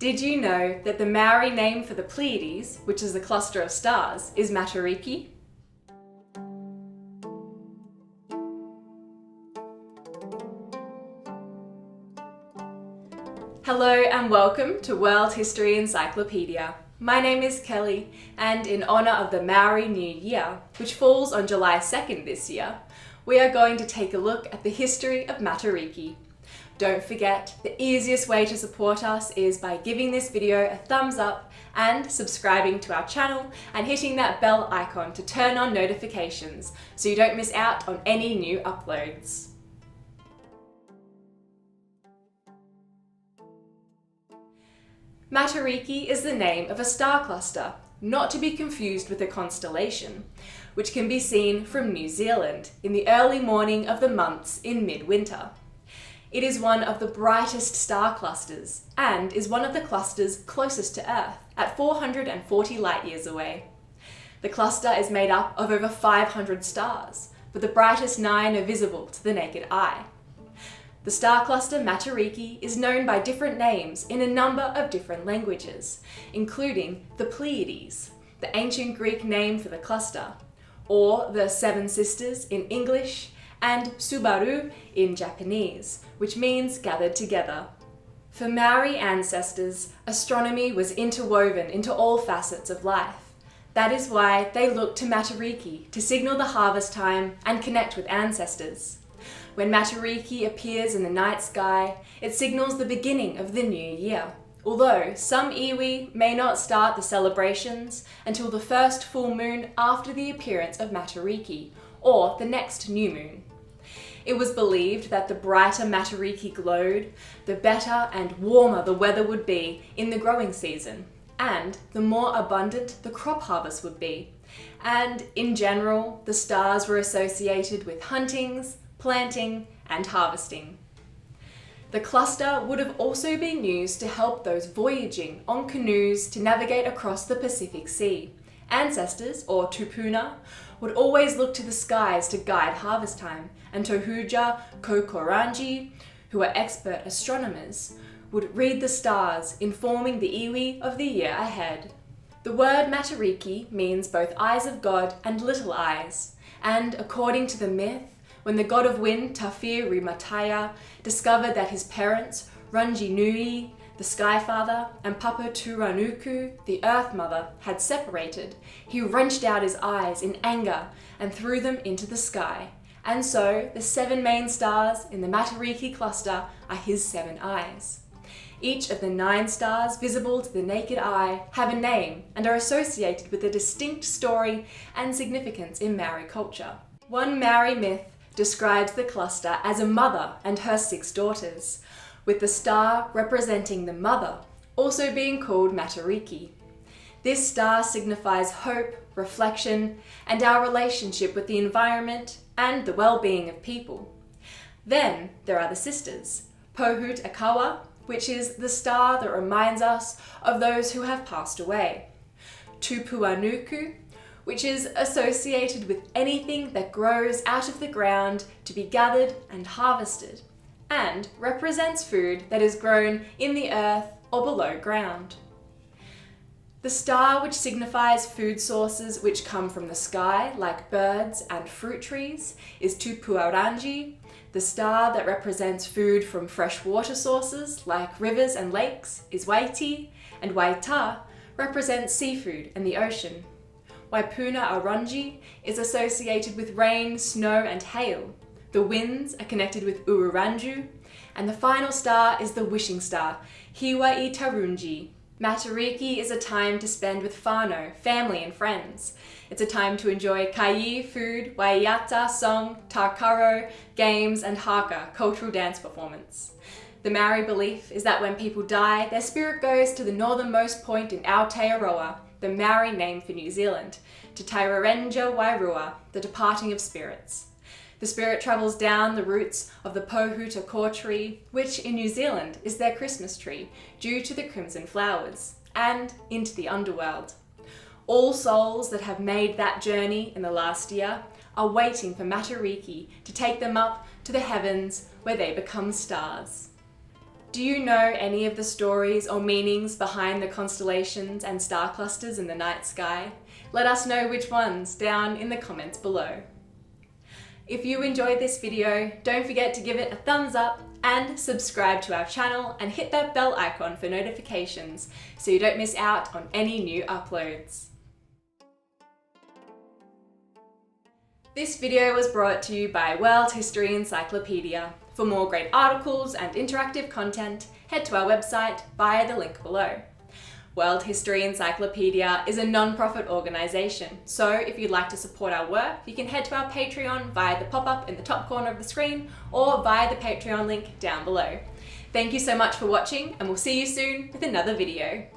Did you know that the Maori name for the Pleiades, which is the cluster of stars, is Matariki? Hello and welcome to World History Encyclopedia. My name is Kelly, and in honour of the Maori New Year, which falls on July 2nd this year, we are going to take a look at the history of Matariki. Don't forget, the easiest way to support us is by giving this video a thumbs up and subscribing to our channel and hitting that bell icon to turn on notifications so you don't miss out on any new uploads. Matariki is the name of a star cluster, not to be confused with a constellation, which can be seen from New Zealand in the early morning of the months in midwinter. It is one of the brightest star clusters and is one of the clusters closest to Earth at 440 light years away. The cluster is made up of over 500 stars, but the brightest 9 are visible to the naked eye. The star cluster Matariki is known by different names in a number of different languages, including the Pleiades, the ancient Greek name for the cluster, or the Seven Sisters in English, and Subaru in Japanese, which means gathered together. For Maori ancestors, astronomy was interwoven into all facets of life. That is why they looked to Matariki to signal the harvest time and connect with ancestors. When Matariki appears in the night sky, it signals the beginning of the new year, although some iwi may not start the celebrations until the first full moon after the appearance of Matariki, or the next new moon. It was believed that the brighter Matariki glowed, the better and warmer the weather would be in the growing season, and the more abundant the crop harvest would be. And in general, the stars were associated with huntings, planting, and harvesting. The cluster would have also been used to help those voyaging on canoes to navigate across the Pacific Sea. Ancestors, or tupuna, would always look to the skies to guide harvest time, and tohuja kokorangi, who were expert astronomers, would read the stars, informing the iwi of the year ahead. The word Matariki means both eyes of God and little eyes, and according to the myth, when the god of wind Tawhiri Mataya discovered that his parents, Rangi Nui, the Sky Father, and Papa Turanuku, the Earth Mother, had separated, he wrenched out his eyes in anger and threw them into the sky. And so, the 7 main stars in the Matariki cluster are his 7 eyes. Each of the 9 stars visible to the naked eye have a name and are associated with a distinct story and significance in Maori culture. One Maori myth describes the cluster as a mother and her 6 daughters, with the star representing the mother also being called Matariki. This star signifies hope, reflection, and our relationship with the environment and the well-being of people. Then there are the sisters, Pohut Akawa, which is the star that reminds us of those who have passed away, Tupuanuku, which is associated with anything that grows out of the ground to be gathered and harvested, and represents food that is grown in the earth or below ground. The star, which signifies food sources which come from the sky, like birds and fruit trees, is Tupuarangi. The star that represents food from fresh water sources, like rivers and lakes, is Waiti, and Waita represents seafood and the ocean. Waipuna Arangi is associated with rain, snow, and hail. The winds are connected with Ururanju, and the final star is the wishing star, Hiwai Tarungi. Matariki is a time to spend with whānau, family and friends. It's a time to enjoy kai, food, waiata, song, tākaro, games, and haka, cultural dance performance. The Maori belief is that when people die, their spirit goes to the northernmost point in Aotearoa, the Maori name for New Zealand, to Tairarenja Wairua, the departing of spirits. The spirit travels down the roots of the Pohuta core tree, which in New Zealand is their Christmas tree, due to the crimson flowers, and into the underworld. All souls that have made that journey in the last year are waiting for Matariki to take them up to the heavens where they become stars. Do you know any of the stories or meanings behind the constellations and star clusters in the night sky? Let us know which ones down in the comments below. If you enjoyed this video, don't forget to give it a thumbs up and subscribe to our channel and hit that bell icon for notifications so you don't miss out on any new uploads. This video was brought to you by World History Encyclopedia. For more great articles and interactive content, head to our website via the link below. World History Encyclopedia is a non-profit organisation, so if you'd like to support our work, you can head to our Patreon via the pop-up in the top corner of the screen or via the Patreon link down below. Thank you so much for watching, and we'll see you soon with another video.